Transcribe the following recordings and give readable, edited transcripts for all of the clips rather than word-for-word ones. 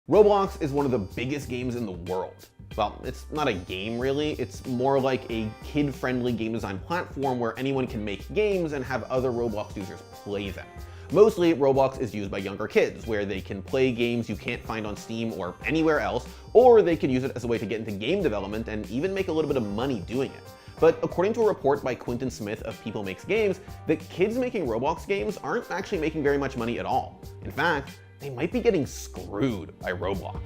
Roblox is one of the biggest games in the world. Well, it's not a game really, it's more like a kid-friendly game design platform where anyone can make games and have other Roblox users play them. Mostly, Roblox is used by younger kids, where they can play games you can't find on Steam or anywhere else, or they could use it as a way to get into game development and even make a little bit of money doing it. But according to a report by Quinton Smith of People Makes Games, the kids making Roblox games aren't actually making very much money at all. In fact, they might be getting screwed by Roblox.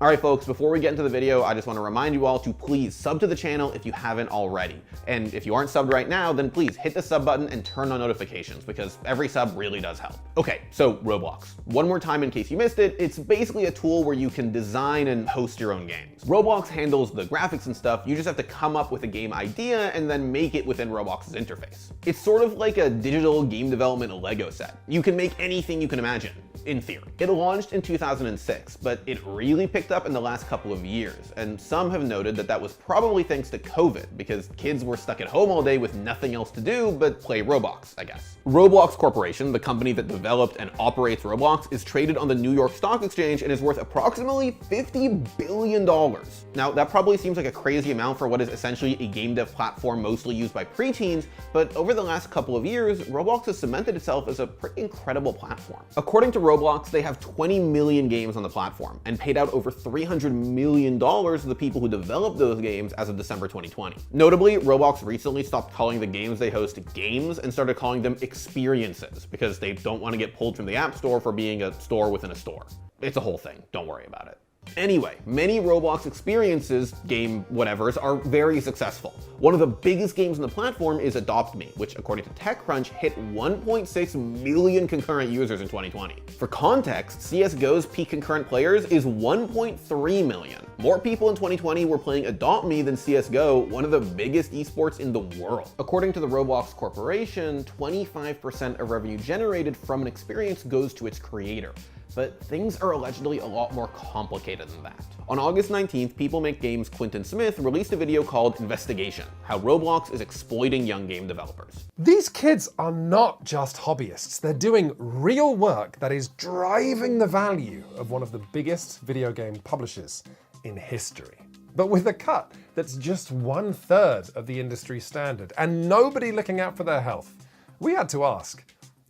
Alright folks, before we get into the video, I just want to remind you all to please sub to the channel if you haven't already. And if you aren't subbed right now, then please hit the sub button and turn on notifications because every sub really does help. Okay, so Roblox. One more time in case you missed it, it's basically a tool where you can design and host your own games. Roblox handles the graphics and stuff, you just have to come up with a game idea and then make it within Roblox's interface. It's sort of like a digital game development Lego set. You can make anything you can imagine, in theory. It launched in 2006, but it really picked up in the last couple of years, and some have noted that that was probably thanks to COVID, because kids were stuck at home all day with nothing else to do but play Roblox, I guess. Roblox Corporation, the company that developed and operates Roblox, is traded on the New York Stock Exchange and is worth approximately $50 billion. Now, that probably seems like a crazy amount for what is essentially a game dev platform mostly used by preteens, but over the last couple of years, Roblox has cemented itself as a pretty incredible platform. According to Roblox, they have 20 million games on the platform and paid out over $300 million to the people who developed those games as of December 2020. Notably, Roblox recently stopped calling the games they host games and started calling them experiences because they don't want to get pulled from the App Store for being a store within a store. It's a whole thing, don't worry about it. Anyway, many Roblox experiences, game whatevers, are very successful. One of the biggest games on the platform is Adopt Me, which according to TechCrunch hit 1.6 million concurrent users in 2020. For context, CSGO's peak concurrent players is 1.3 million. More people in 2020 were playing Adopt Me than CSGO, one of the biggest esports in the world. According to the Roblox Corporation, 25% of revenue generated from an experience goes to its creator. But things are allegedly a lot more complicated than that. On August 19th, People Make Games' Quinton Smith released a video called Investigation: How Roblox is Exploiting Young Game Developers. These kids are not just hobbyists, they're doing real work that is driving the value of one of the biggest video game publishers in history. But with a cut that's just 1/3 of the industry standard and nobody looking out for their health, we had to ask,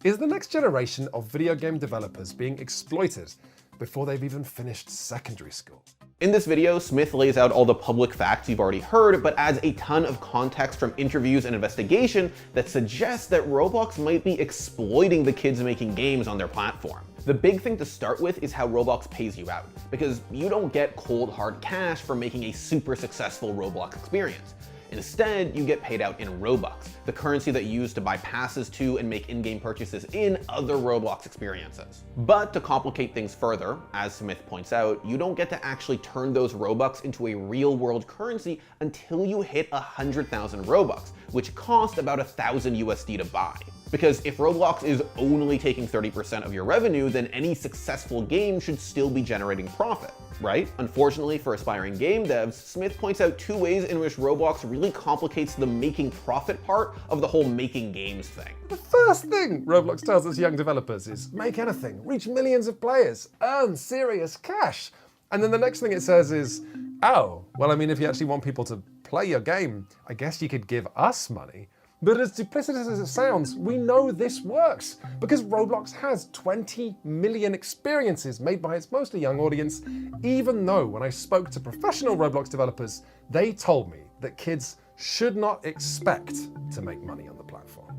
is the next generation of video game developers being exploited before they've even finished secondary school? In this video, Smith lays out all the public facts you've already heard, but adds a ton of context from interviews and investigation that suggests that Roblox might be exploiting the kids making games on their platform. The big thing to start with is how Roblox pays you out, because you don't get cold hard cash for making a super successful Roblox experience. Instead, you get paid out in Robux, the currency that you use to buy passes to and make in-game purchases in other Roblox experiences. But to complicate things further, as Smith points out, you don't get to actually turn those Robux into a real-world currency until you hit 100,000 Robux, which cost about 1,000 USD to buy. Because if Roblox is only taking 30% of your revenue, then any successful game should still be generating profit, right? Unfortunately for aspiring game devs, Smith points out two ways in which Roblox really complicates the making profit part of the whole making games thing. The first thing Roblox tells us young developers is make anything, reach millions of players, earn serious cash. And then the next thing it says is, oh, well, I mean, if you actually want people to play your game, I guess you could give us money. But as duplicitous as it sounds, we know this works because Roblox has 20 million experiences made by its mostly young audience, even though when I spoke to professional Roblox developers, they told me that kids should not expect to make money on the platform.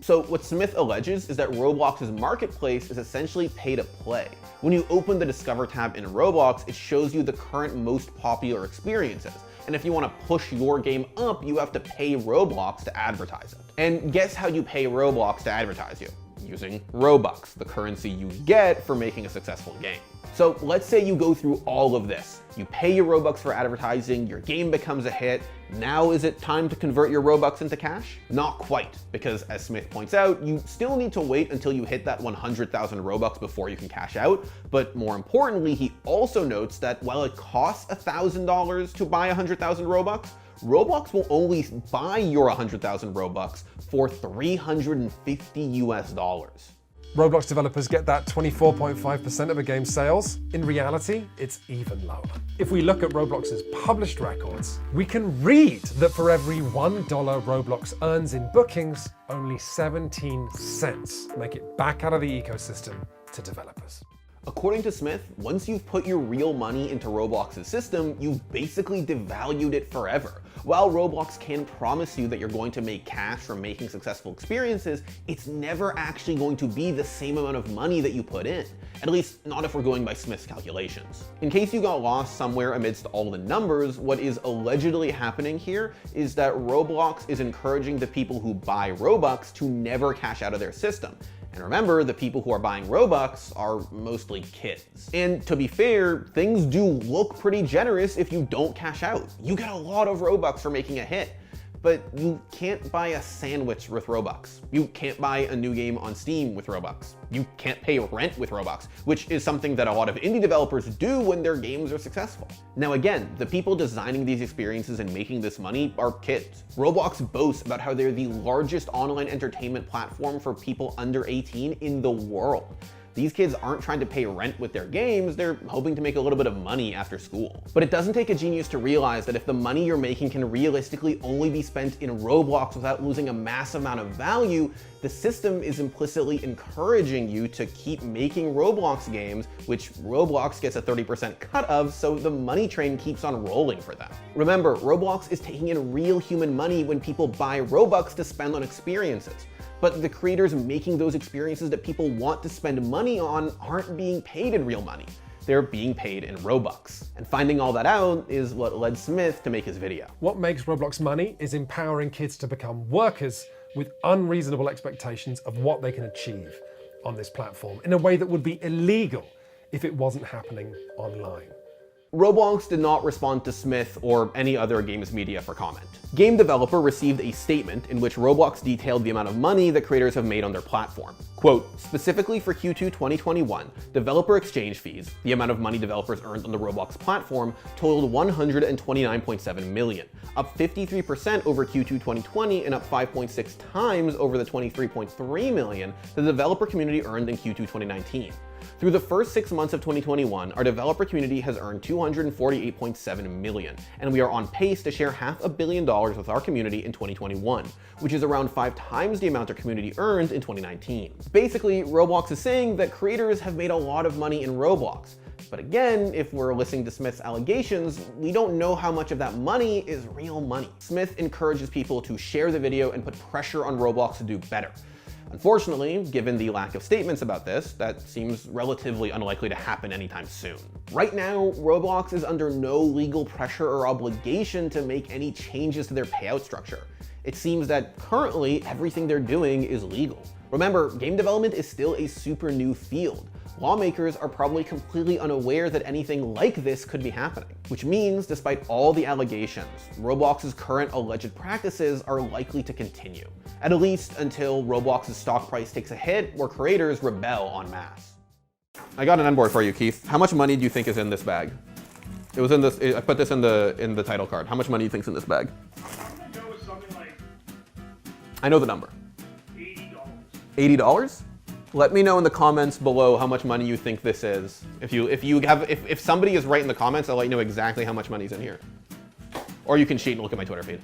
So what Smith alleges is that Roblox's marketplace is essentially pay to play. When you open the Discover tab in Roblox, it shows you the current most popular experiences. And if you want to push your game up, you have to pay Roblox to advertise it. And guess how you pay Roblox to advertise you? Using Robux, the currency you get for making a successful game. So let's say you go through all of this. You pay your Robux for advertising, your game becomes a hit. Now is it time to convert your Robux into cash? Not quite, because as Smith points out, you still need to wait until you hit that 100,000 Robux before you can cash out. But more importantly, he also notes that while it costs $1,000 to buy 100,000 Robux, Roblox will only buy your 100,000 Robux for $350 US. Roblox developers get that 24.5% of a game's sales. In reality, it's even lower. If we look at Roblox's published records, we can read that for every $1 Roblox earns in bookings, only 17 cents make it back out of the ecosystem to developers. According to Smith, once you've put your real money into Roblox's system, you've basically devalued it forever. While Roblox can promise you that you're going to make cash from making successful experiences, it's never actually going to be the same amount of money that you put in. At least not if we're going by Smith's calculations. In case you got lost somewhere amidst all the numbers, what is allegedly happening here is that Roblox is encouraging the people who buy Robux to never cash out of their system. And remember, the people who are buying Robux are mostly kids. And to be fair, things do look pretty generous if you don't cash out. You get a lot of Robux for making a hit. But you can't buy a sandwich with Robux. You can't buy a new game on Steam with Robux. You can't pay rent with Robux, which is something that a lot of indie developers do when their games are successful. Now again, the people designing these experiences and making this money are kids. Roblox boasts about how they're the largest online entertainment platform for people under 18 in the world. These kids aren't trying to pay rent with their games, they're hoping to make a little bit of money after school. But it doesn't take a genius to realize that if the money you're making can realistically only be spent in Roblox without losing a massive amount of value, the system is implicitly encouraging you to keep making Roblox games, which Roblox gets a 30% cut of, so the money train keeps on rolling for them. Remember, Roblox is taking in real human money when people buy Robux to spend on experiences. But the creators making those experiences that people want to spend money on aren't being paid in real money. They're being paid in Robux. And finding all that out is what led Smith to make his video. What makes Roblox money is empowering kids to become workers with unreasonable expectations of what they can achieve on this platform in a way that would be illegal if it wasn't happening online. Roblox did not respond to Smith or any other games media for comment. Game Developer received a statement in which Roblox detailed the amount of money that creators have made on their platform. Quote, specifically for Q2 2021, developer exchange fees, the amount of money developers earned on the Roblox platform, totaled $129.7 million, up 53% over Q2 2020 and up 5.6 times over the $23.3 million the developer community earned in Q2 2019. Through the first 6 months of 2021, our developer community has earned $248.7 million, and we are on pace to share $500 million with our community in 2021, which is around 5 times the amount our community earned in 2019. Basically, Roblox is saying that creators have made a lot of money in Roblox. But again, if we're listening to Smith's allegations, we don't know how much of that money is real money. Smith encourages people to share the video and put pressure on Roblox to do better. Unfortunately, given the lack of statements about this, that seems relatively unlikely to happen anytime soon. Right now, Roblox is under no legal pressure or obligation to make any changes to their payout structure. It seems that currently everything they're doing is legal. Remember, game development is still a super new field. Lawmakers are probably completely unaware that anything like this could be happening, which means despite all the allegations, Roblox's current alleged practices are likely to continue, at least until Roblox's stock price takes a hit or creators rebel en masse. I got an onboard for you, Keith. How much money do you think is in this bag? It was in this, I put this in the title card. How much money do you think is in this bag? I'm gonna go with something like I know the number. $80. $80? Let me know in the comments below how much money you think this is. If somebody is right in the comments, I'll let you know exactly how much money's in here. Or you can cheat and look at my Twitter feed.